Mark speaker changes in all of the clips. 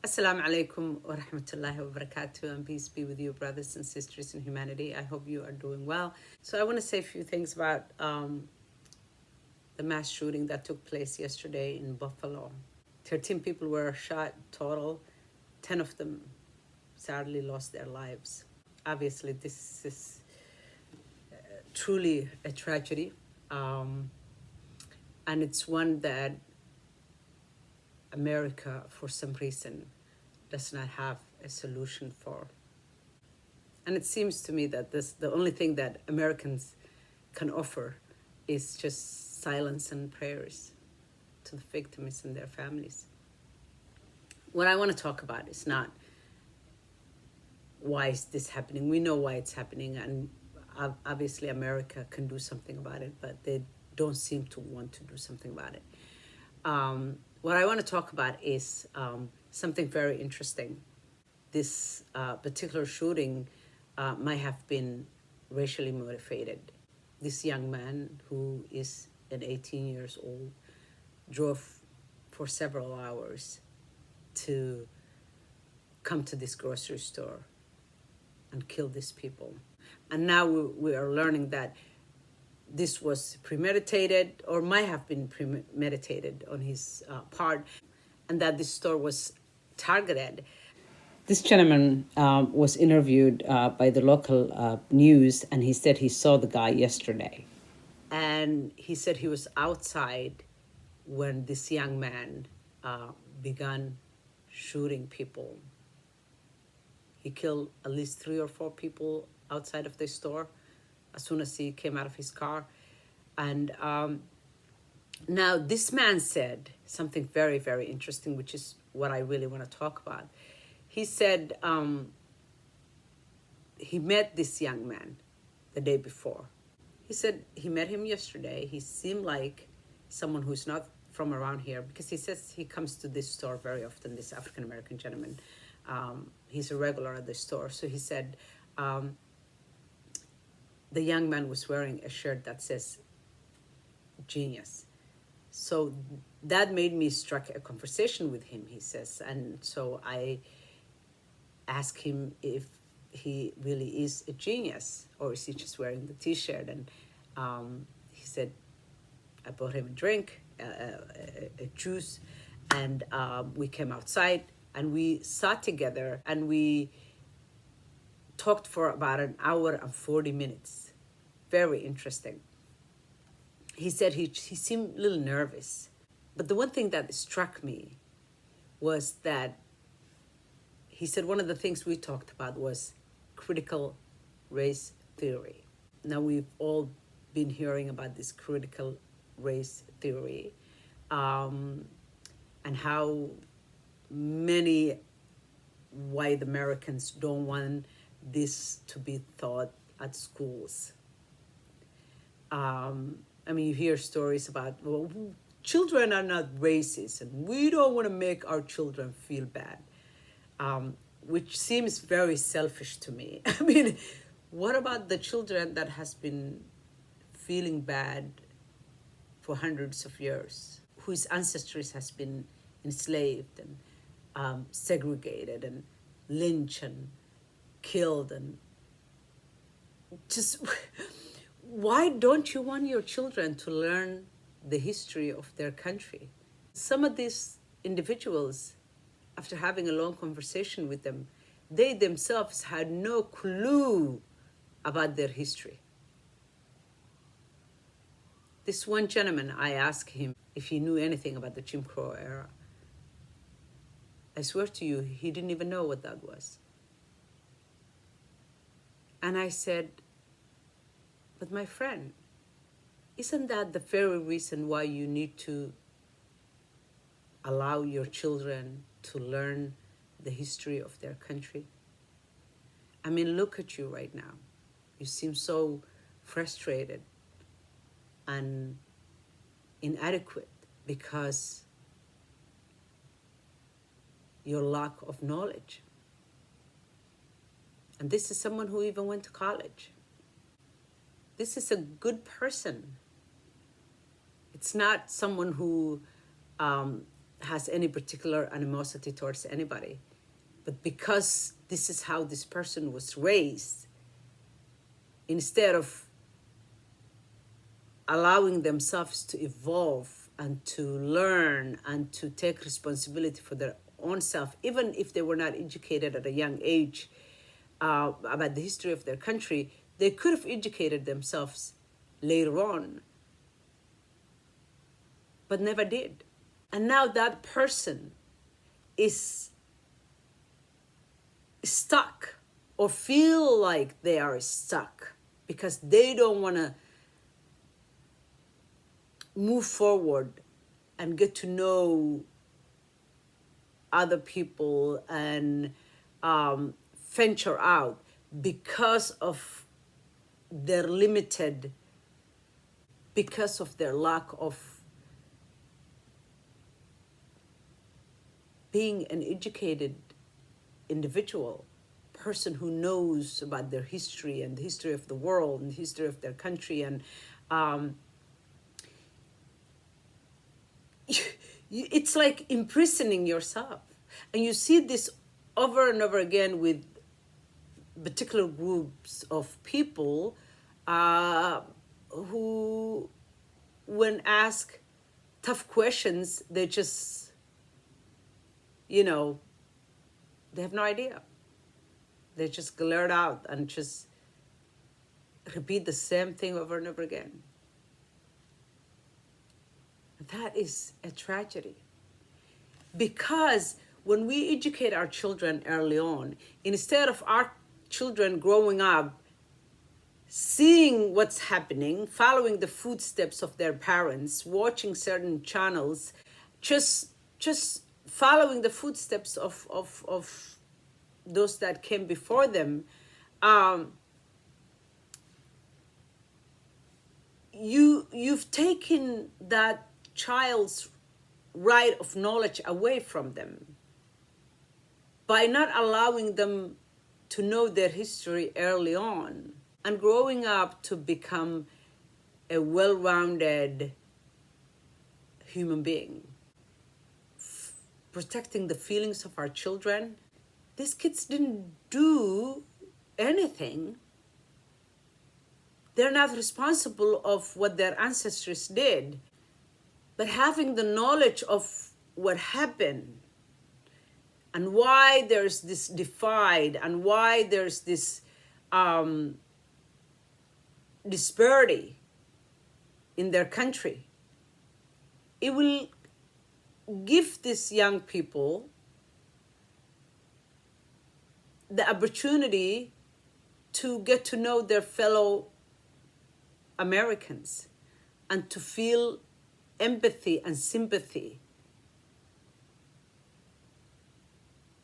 Speaker 1: Assalamu alaikum wa rahmatullahi wa barakatuh, and peace be with you, brothers and sisters in humanity. I hope you are doing well. So I want to say a few things about the mass shooting that took place yesterday in Buffalo. 13 people were shot total. 10 of them sadly lost their lives. Obviously, this is truly a tragedy, and it's one that America, for some reason, does not have a solution for. And it seems to me that the only thing that Americans can offer is just silence and prayers to the victims and their families. What I want to talk about is not why is this happening. We know why it's happening, and obviously America can do something about it, but they don't seem to want to do something about it. What I want to talk about is something very interesting. This particular shooting might have been racially motivated. This young man, who is an 18 years old, drove for several hours to come to this grocery store and kill these people. And now we are learning that this was premeditated, or might have been premeditated on his part, and that this store was targeted. This gentleman was interviewed by the local news, and he said he saw the guy yesterday. And he said he was outside when this young man began shooting people. He killed at least 3 or 4 people outside of the store as soon as he came out of his car. And now this man said something very, very interesting, which is what I really want to talk about. He said he met this young man the day before. He said he met him yesterday. He seemed like someone who's not from around here, because he says he comes to this store very often, this African-American gentleman. He's a regular at the store. So he said the young man was wearing a shirt that says genius. So that made me strike a conversation with him, he says. And so I asked him if he really is a genius, or is he just wearing the t-shirt. And he said, I bought him a drink, a juice, and we came outside and we sat together and we talked for about an hour and 40 minutes. Very interesting. He said he seemed a little nervous. But the one thing that struck me was that he said one of the things we talked about was critical race theory. Now, we've all been hearing about this critical race theory, and how many white Americans don't want this to be taught at schools. I mean, you hear stories about, well, children are not racist, and we don't want to make our children feel bad, which seems very selfish to me. I mean, what about the children that has been feeling bad for hundreds of years, whose ancestors has been enslaved and segregated and lynched and killed, and just why don't you want your children to learn the history of their country? Some of these individuals, after having a long conversation with them, they themselves had no clue about their history. This one gentleman, I asked him if he knew anything about the Jim Crow era. I swear to you, he didn't even know what that was. And I said, but my friend, isn't that the very reason why you need to allow your children to learn the history of their country? I mean, look at you right now. You seem so frustrated and inadequate because your lack of knowledge. And this is someone who even went to college. This is a good person. It's not someone who has any particular animosity towards anybody. But because this is how this person was raised, instead of allowing themselves to evolve and to learn and to take responsibility for their own self, even if they were not educated at a young age about the history of their country, they could have educated themselves later on, but never did. And now that person is stuck or feel like they are stuck because they don't want to move forward and get to know other people and venture out because of their because of their lack of being an educated individual, person who knows about their history and the history of the world and the history of their country. And it's like imprisoning yourself. And you see this over and over again with particular groups of people who, when asked tough questions, they just, they have no idea. They just glare out and just repeat the same thing over and over again. That is a tragedy. Because when we educate our children early on, instead of our children growing up seeing what's happening, following the footsteps of their parents, watching certain channels, just following the footsteps of those that came before them, you've taken that child's right of knowledge away from them by not allowing them to know their history early on and growing up to become a well-rounded human being. Protecting the feelings of our children. These kids didn't do anything. They're not responsible of what their ancestors did. But having the knowledge of what happened and why there's this divide and why there's this disparity in their country, it will give these young people the opportunity to get to know their fellow Americans and to feel empathy and sympathy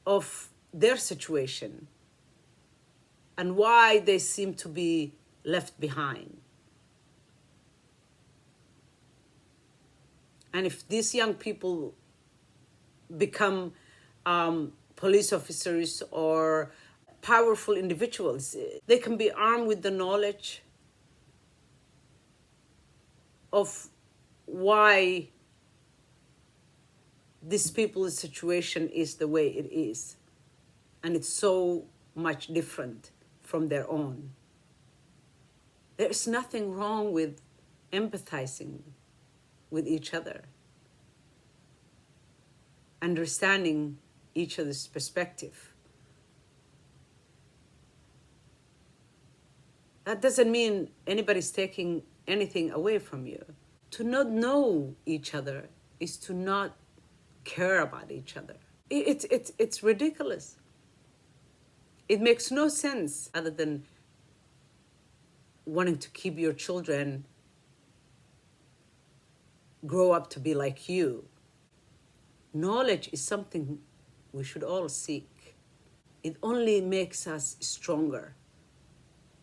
Speaker 1: of their situation and why they seem to be left behind. And if these young people become police officers or powerful individuals, they can be armed with the knowledge of why this people's situation is the way it is. And it's so much different from their own. There's nothing wrong with empathizing with each other, understanding each other's perspective. That doesn't mean anybody's taking anything away from you. To not know each other is to not care about each other. It's ridiculous. It makes no sense other than wanting to keep your children grow up to be like you. Knowledge is something we should all seek. It only makes us stronger,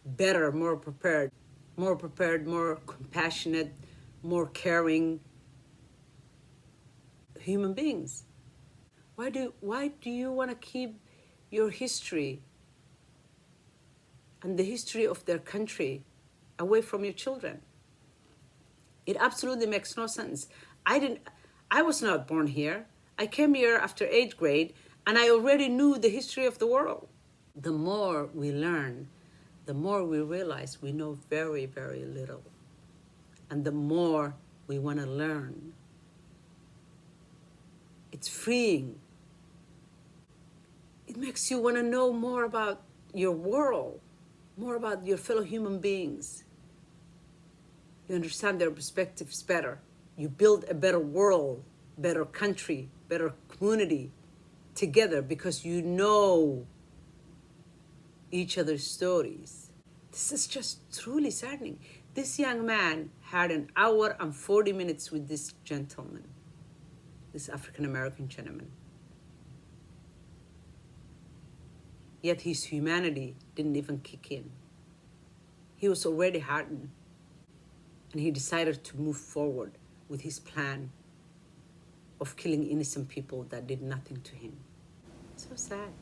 Speaker 1: better, more prepared, more compassionate, more caring human beings. Why do you want to keep your history and the history of their country away from your children? It absolutely makes no sense. I was not born here. I came here after 8th grade and I already knew the history of the world. The more we learn, the more we realize we know very, very little. And the more we want to learn. It's freeing. It makes you want to know more about your world, more about your fellow human beings. You understand their perspectives better. You build a better world, better country, better community together because you know each other's stories. This is just truly saddening. This young man had an hour and 40 minutes with this gentleman, this African-American gentleman. Yet his humanity didn't even kick in. He was already hardened, and he decided to move forward with his plan of killing innocent people that did nothing to him. So sad.